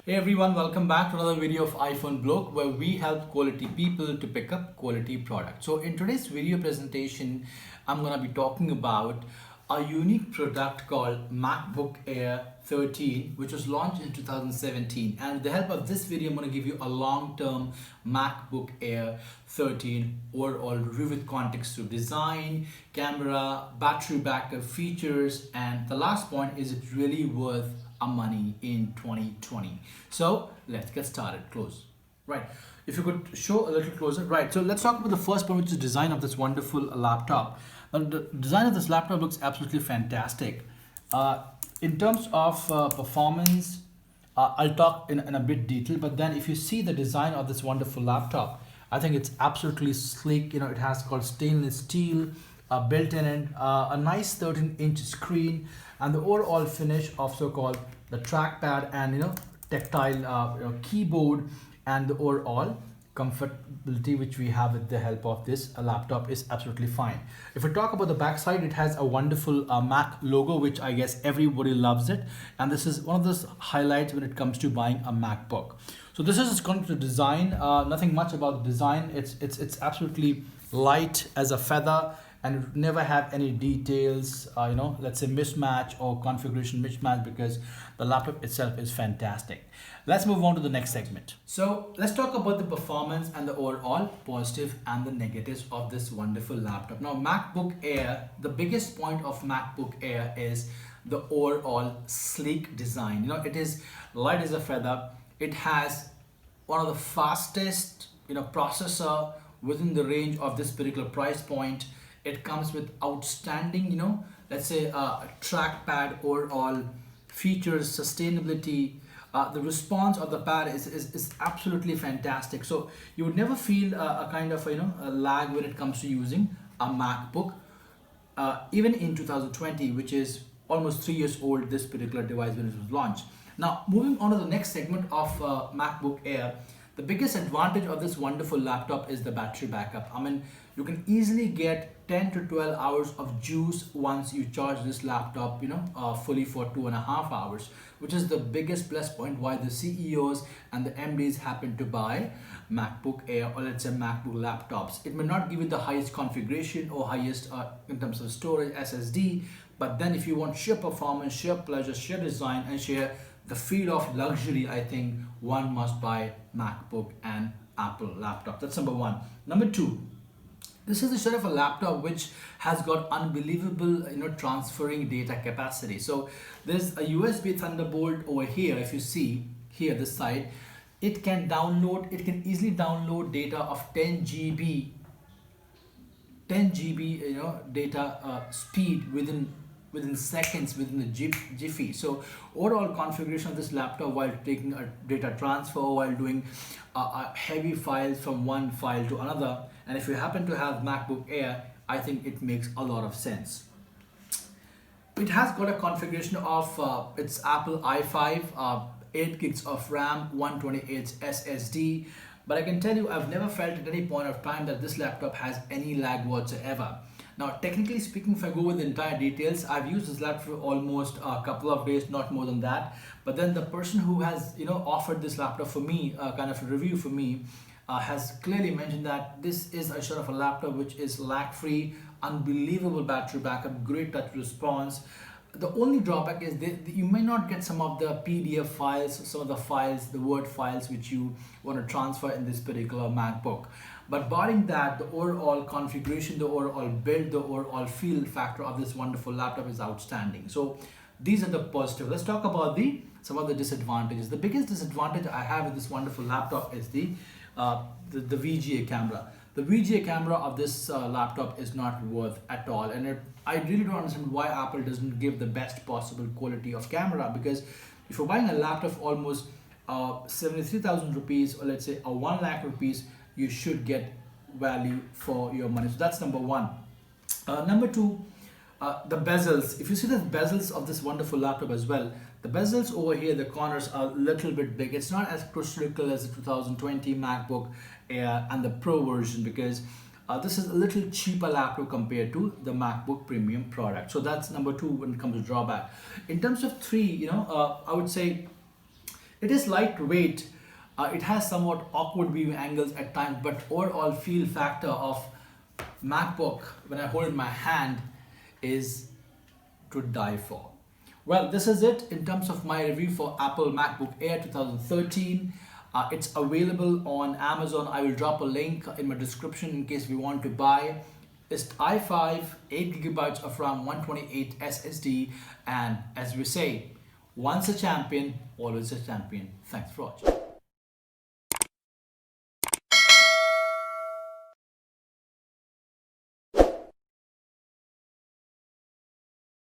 Hey everyone, welcome back to another video of iPhone Bloke where we help quality people to pick up quality products. So in today's video presentation, I'm going to be talking about a unique product called Macbook Air 13, which was launched in 2017. And with the help of this video, I'm going to give you a long-term MacBook Air 13 overall review with context to design, camera, battery backup, features, and the last point is it really worth our money in 2020. So let's get started. Close. Right. If you could show a little closer. Right. So let's talk about the first point, which is design of this wonderful laptop. The design of this laptop looks absolutely fantastic. In terms of performance, I'll talk in a bit detail. But then, if you see the design of this wonderful laptop, I think it's absolutely sleek. You know, it has called stainless steel built in it, a nice 13-inch screen, and the overall finish of so-called the trackpad and tactile keyboard, and the overall comfortability which we have with the help of this laptop is absolutely fine. If we talk about the back side, it has a wonderful Mac logo, which I guess everybody loves it, and this is one of those highlights when it comes to buying a MacBook. So this is going to design. Nothing much about the design. It's absolutely light as a feather, and it never have any details, let's say mismatch or configuration mismatch, because the laptop itself is fantastic. Let's move on to the next segment. So let's talk about the performance and the overall positive and the negatives of this wonderful laptop. Now, MacBook Air, the biggest point of MacBook Air is the overall sleek design. It is light as a feather. It has one of the fastest, processor within the range of this particular price point. It comes with outstanding, let's say trackpad overall features, sustainability. The response of the pad is absolutely fantastic. So you would never feel a kind of a lag when it comes to using a MacBook. Even in 2020, which is almost 3 years old, this particular device when it was launched. Now, moving on to the next segment of MacBook Air, the biggest advantage of this wonderful laptop is the battery backup. I mean, you can easily get 10 to 12 hours of juice once you charge this laptop, fully for 2.5 hours, which is the biggest plus point why the CEOs and the MDs happen to buy MacBook Air, or let's say MacBook laptops. It may not give you the highest configuration or highest in terms of storage, SSD, but then if you want sheer performance, sheer pleasure, sheer design, and sheer the feel of luxury, I think one must buy MacBook and Apple laptop. That's number one. Number two, this is the sort of a laptop which has got unbelievable, transferring data capacity. So there's a USB Thunderbolt over here. If you see here, this side, it can easily download data of 10 GB, data speed within seconds, within the jiffy. So overall configuration of this laptop while taking a data transfer, while doing heavy files from one file to another, and if you happen to have MacBook Air, I think it makes a lot of sense. It has got a configuration of its Apple i5, 8 gigs of RAM, 128 SSD, but I can tell you I've never felt at any point of time that this laptop has any lag whatsoever. Now, technically speaking, if I go with the entire details, I've used this laptop for almost a couple of days, not more than that. But then the person who has, offered this laptop for me, kind of a review for me, has clearly mentioned that this is a sort of a laptop which is lag-free, unbelievable battery backup, great touch response. The only drawback is you may not get some of the PDF files, some of the files, the Word files which you want to transfer in this particular MacBook. But barring that, the overall configuration, the overall build, the overall feel factor of this wonderful laptop is outstanding. So these are the positive. Let's talk about some of the disadvantages. The biggest disadvantage I have with this wonderful laptop is the VGA camera. The VGA camera of this laptop is not worth at all, and I really don't understand why Apple doesn't give the best possible quality of camera, because if you're buying a laptop for almost 73,000 rupees, or let's say 1 lakh rupees, you should get value for your money. So that's number one. Number two, the bezels. If you see the bezels of this wonderful laptop as well, the bezels over here, the corners are a little bit big. It's not as crystallical as the 2020 MacBook Air and the Pro version, because this is a little cheaper laptop compared to the MacBook Premium product. So that's number two when it comes to drawback. In terms of three, I would say It is lightweight. It has somewhat awkward viewing angles at times, but overall feel factor of MacBook when I hold it in my hand is to die for. Well, this is it in terms of my review for Apple MacBook Air 2013. It's available on Amazon. I will drop a link in my description in case we want to buy. It's i5, 8GB of RAM, 128 SSD, and as we say, once a champion, always a champion. Thanks for watching.